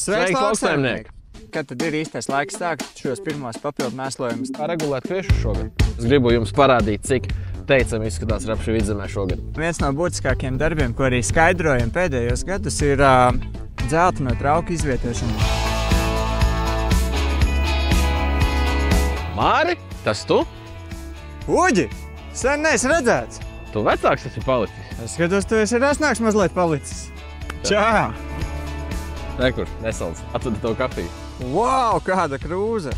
Sveiks, lauksaimnieki! Kad tad ir īstais laiks sākt šos pirmos papildu mēslojumus? Kā regulēt kviešus šogad? Es gribu jums parādīt, cik teicami izskatās rapši vidzemē šogad. Viens no būtiskākajiem darbiem, ko arī skaidrojam pēdējos gadus, ir dzelteno trauku izvietošana. Māri, tas tu? Uģi! Sen neesi redzēts! Tu vecāks esi palicis? Es skatos, tu esi rasnāks mazliet palicis. Čā! Rekur, nesalds. Atvedi to kafiju. Wow, kāda krūze!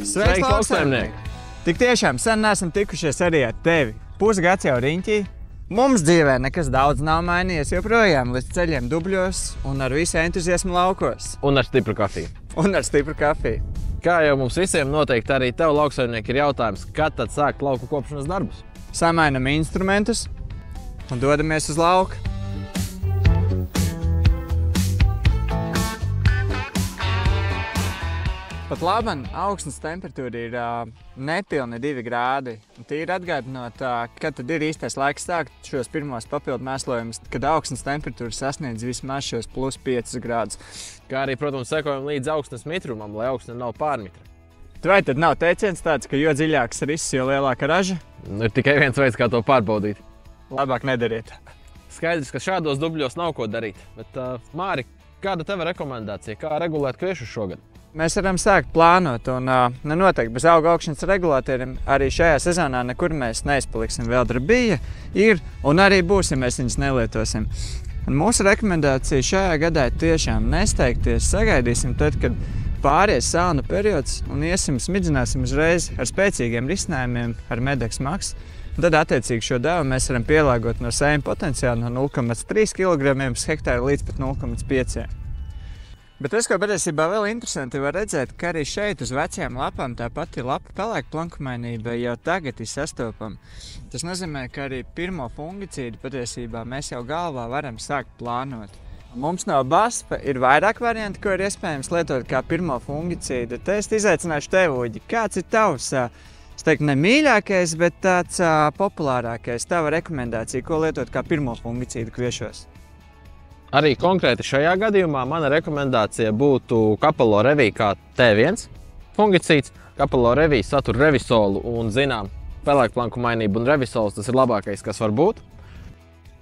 Sveiks, lauksaimnieki! Tik tiešām sen neesam tikušies arī ar tevi. Pusgads jau riņķī. Mums dzīvē nekas daudz nav mainījies joprojām līdz ceļiem dubļos un ar visu entuziasmu laukos. Un ar stipru kafiju. Kā jau mums visiem noteikti arī tev, lauksaimnieki, ir jautājums, kad tad sākt lauku kopšanas darbus? Samainam instrumentus un dodamies uz lauku. Pat laban augstnes temperatūra ir nepilni 2 grādi. Tīri atgādinot, kad tad ir īstais laiks sākt šos pirmos papildu mēslojumus, kad augstnes temperatūra sasniedz vismaz šos plus 5 grādus. Kā arī, protams, sekojam līdz augstnes mitrumam, lai augstne nav pārmitra. Vai tad nav teiciens tāds, ka jo dziļāks riss, jo lielāka raža? Ir tikai viens veids, kā to pārbaudīt. Labāk nedariet. Skaidrs, ka šādos dubļos nav ko darīt, bet Māri, kāda teva rekomendācija, kā regulēt kviešus šogad? Mēs varam sākt plānot un noteikti bez auga augšanas regulatoriem arī šajā sezonā nekur mēs neizpaliksim. Vēldra bija, ir un arī būs, ja mēs viņus nelietosim. Un mūsu rekomendācija šajā gadā tiešām nesteigties, sagaidīsim tad, kad pāries sānu periods un smidzināsim uzreiz ar spēcīgiem risinājumiem, ar Medex Max. Un tad attiecīgi šo devu mēs varam pielāgot no sējuma potenciāla no 0,3 kg uz hektāru līdz pat 0,5. Bet tas, ko patiesībā vēl interesanti var redzēt, ka arī šeit uz vecajām lapām tā pati lapa pelēka plankumainība jau tagad ir sastopama. Tas nozīmē, ka arī pirmo fungicīdu patiesībā mēs jau galvā varam sākt plānot. Mums no BASF ir vairāk varianti, ko ir iespējams lietot kā pirmo fungicīdu. Te es izaicināšu tev, Uģi, kāds ir tavs, es teiktu, ne mīļākais, bet tāds populārākais, tava rekomendācija, ko lietot kā pirmo fungicīdu kviešos? Arī konkrēti šajā gadījumā mana rekomendācija būtu Kapalo Revī kā T1 fungicīds. Kapalo Revī satur revisolu un zinām pelēkplankumainību un revisols tas ir labākais, kas var būt.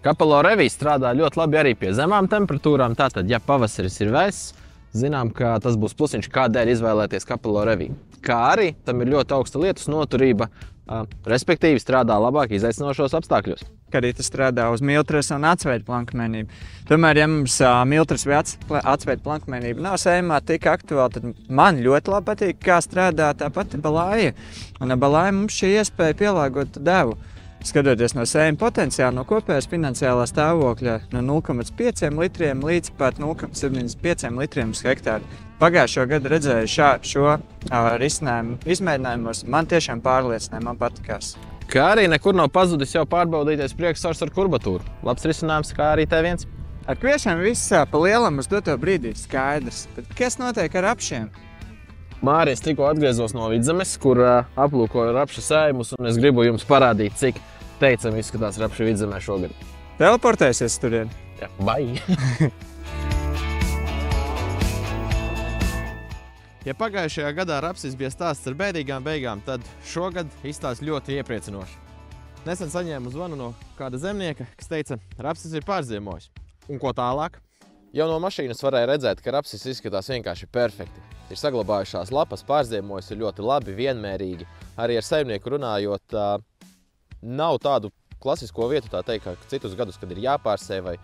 Kapalo Revī strādā ļoti labi arī pie zemām temperatūrām, tātad, ja pavasaris ir vēss, zinām, ka tas būs plusiņš, kādēļ izvēlēties Kapalo Revī. Kā arī tam ir ļoti augsta lietus noturība, respektīvi strādā labāk izaicinošos apstākļos. Kā arī tas strādā uz miltras un atsveida plankumainību. Tomēr, ja mums miltras vai atsveida plankumainība nav sējumā tik aktuāla, tad man ļoti labi patīk, kā strādā tā pati balāja. Un ar balāju mums šī iespēja pielāgot devu. Skatoties no sējuma potenciāla, no kopējās finansiālā stāvokļa no 0,5 litriem līdz pat 0,75 litriem uz hektāru. Pagājušo gadu redzēju šo risinājumu izmēģinājumos, man tiešām pārliecināja, man patikās. Kā arī nekur nav pazudis jau pārbaudīties priekšsvars ar kurbatūru. Labs risinājums, kā arī T1. Ar kviešiem viss pa lielam uz doto brīdī ir skaidrs, bet kas notiek ar rapšiem? Māri, es tikko atgriezos no Vidzemes, kur aplūkoju rapša sējumus, un es gribu jums parādīt, cik teicami izskatās rapši Vidzemē šogad. Teleportēsies turien? Jā, vai! Ja pagājušajā gadā rapsis bija stāsts ar bēdīgām beigām, tad šogad izstāsts ļoti iepriecinoši. Nesen saņēmu zvanu no kāda zemnieka, kas teica, rapsis ir pārziemojis. Un ko tālāk? Jau no mašīnas varēja redzēt, ka rapsis izskatās vienkārši perfekti. Ir saglabājušās lapas, pārziemojis ir ļoti labi, vienmērīgi. Arī ar saimnieku runājot, nav tādu klasisko vietu, tā teikt, ka citus gadus, kad ir jāpārsē vai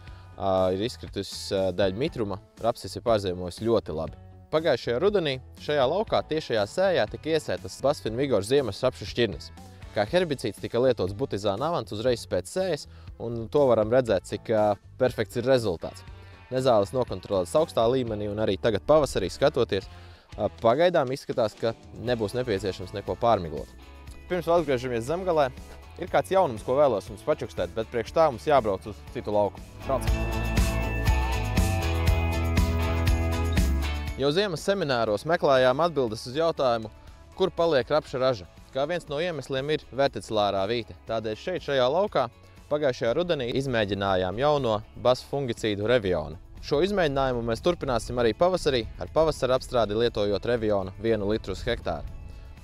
ir izkritus dēļ mitruma, rapsis ir pārziemojis ļoti labi. Pagājušajā rudenī šajā laukā tiešajā sējā tika iesētas Basfin Vigor ziemas rapšu šķirnes. Kā herbicīds tika lietots Butizāna Avants uzreiz pēc sējas, un to varam redzēt, cik perfekts ir rezultāts. Nezāles nokontrolētas augstā līmenī, un arī tagad pavasarī skatoties, pagaidām izskatās, ka nebūs nepieciešams neko pārmiglot. Pirms atgriežamies Zemgalē, ir kāds jaunums, ko vēlos jums pačukstēt, bet priekš tā mums jābrauc uz citu lauku. Braucam! Jau ziemas semināros meklējām atbildes uz jautājumu, kur paliek rapša raža. Kā viens no iemesliem ir verticilārā vīte. Tādēļ šeit, šajā laukā, Pagājušajā rudenī izmēģinājām jauno BASF fungicīdu Revionu. Šo izmēģinājumu mēs turpināsim arī pavasarī, ar pavasara apstrādi lietojot Revionu 1 litru uz hektāru.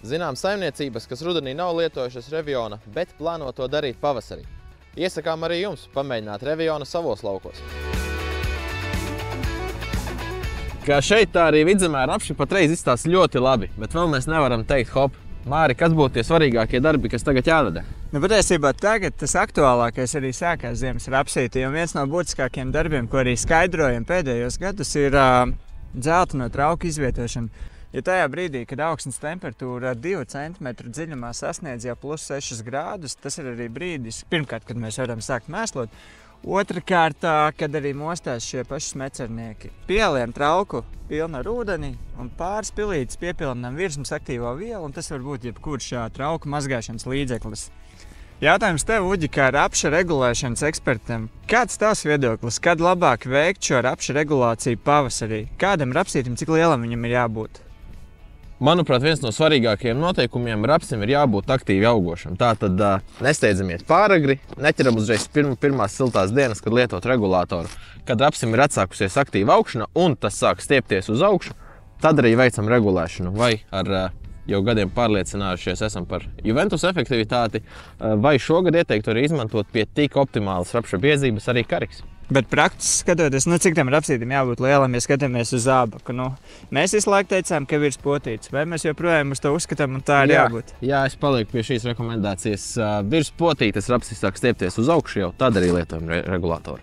Zinām saimniecības, kas rudenī nav lietojušas Reviona, bet plāno to darīt pavasarī. Iesakām arī jums pamēģināt Revionu savos laukos. Kā šeit, tā arī Vidzemē rapši patreiz izstās ļoti labi, bet vēl mēs nevaram teikt hop. Māri, kas būtu tie svarīgākie darbi, kas tagad jādara? Patiesībā tagad tas aktuālākais arī sākās ziemas rapsītī, un viens no būtiskākajiem darbiem, ko arī skaidrojam pēdējos gadus, ir dzelteno trauku izvietošana. Ja tajā brīdī, kad augsnes temperatūra 2 cm dziļumā sasniedz jau plus 6 grādus, tas ir arī brīdis, pirmkārt, kad mēs varam sākt mēslot. Otrakārt, kad arī mostās šie paši smecernieki. Pieliekam trauku pilnu ar ūdeni un pāris pilītes piepildām virsmas aktīvo vielu, un tas var būt jebkurš trauku mazgāšanas līdzeklis. Jautājums tev, Uģi, kā rapša regulēšanas ekspertam. Kāds tavs viedoklis, kad labāk veikt šo rapša regulāciju pavasarī? Kādam rapsītim, cik lielam viņam ir jābūt? Manuprāt, viens no svarīgākajiem noteikumiem rapsim ir jābūt aktīvi augošam. Tātad nesteidzamies pāragri, neķeram uzreiz pirmās siltās dienas, kad lietot regulātoru. Kad rapsim ir atsākusies aktīva augšana un tas sāk stiepties uz augšu, tad arī veicam regulēšanu. Vai ar jau gadiem pārliecinājušies esam par Juventus efektivitāti, vai šogad ieteiktu arī izmantot pie tik optimālas rapša biezības arī kariks. Bet praktiski skatoties, cik tam rapsītim jābūt lielam, ja skatāmies uz zābaku. Mēs visu laiku teicām, ka virs potīts. Vai mēs joprojām uz to uzskatām un tā ir jābūt? Jā, es palieku pie šīs rekomendācijas. Virs potītes rapsis sāk stiepties uz augšu jau, tad arī lietojam regulātoru.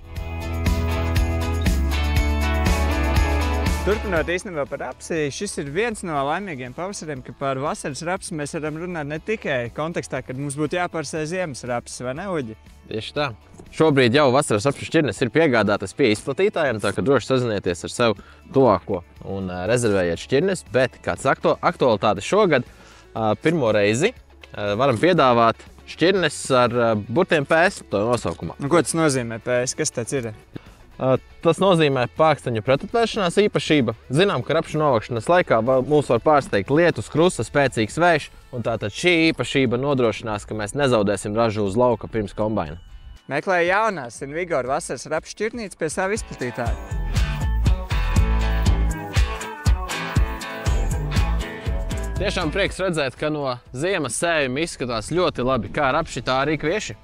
Turpinot īstenībā par rapsi, šis ir viens no laimīgiem pavasariem, ka par vasaras rapsi mēs varam runāt ne tikai kontekstā, kad mums būtu jāpārsē ziemas rapsis, vai ne, Uģi? Tieši tā. Šobrīd jau vasaras rapšu šķirnes ir piegādātas pie izplatītājiem, tā ka droši sazinieties ar sev tuvāko un rezervējiet šķirnes, bet kāds aktualitāte šogad pirmo reizi varam piedāvāt šķirnes ar burtiem PS to nosaukumā. Ko tas nozīmē PS? Kas tāds ir? Tas nozīmē pāksteņu pretatvēršanās īpašība. Zinām, ka rapšu novākšanas laikā mūs var pārsteigt lietus, krusta, spēcīgs vējš, un tātad šī īpašība nodrošinās, ka mēs nezaudēsim ražu uz lauka pirms kombaina. Meklēja jaunās Invigor vasaras rapšu šķirnītes pie savu izplatītāju. Tiešām prieks redzēt, ka no ziemas sējuma izskatās ļoti labi, kā rapši, tā arī kvieši.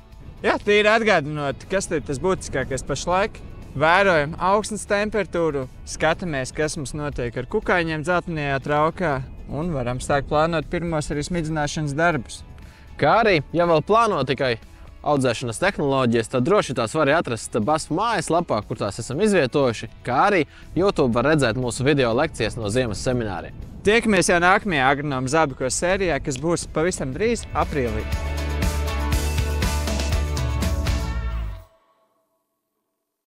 Jā, tīri atgādinot, kas ir tas būtiskākais pašlaik. Vērojam augsnes temperatūru, skatāmies, kas mums notiek ar kukaiņiem dzeltenajā traukā un varam sākt plānot pirmos arī smidzināšanas darbus. Kā arī, ja vēl plāno tikai audzēšanas tehnoloģijas, tad droši tās var atrast BASF mājaslapā, kur tās esam izvietojuši, kā arī YouTube var redzēt mūsu video lekcijas no ziemas semināriem. Tiekamies jau nākamajā Agronomu Zābakos sērijā, kas būs pavisam drīz aprīlī.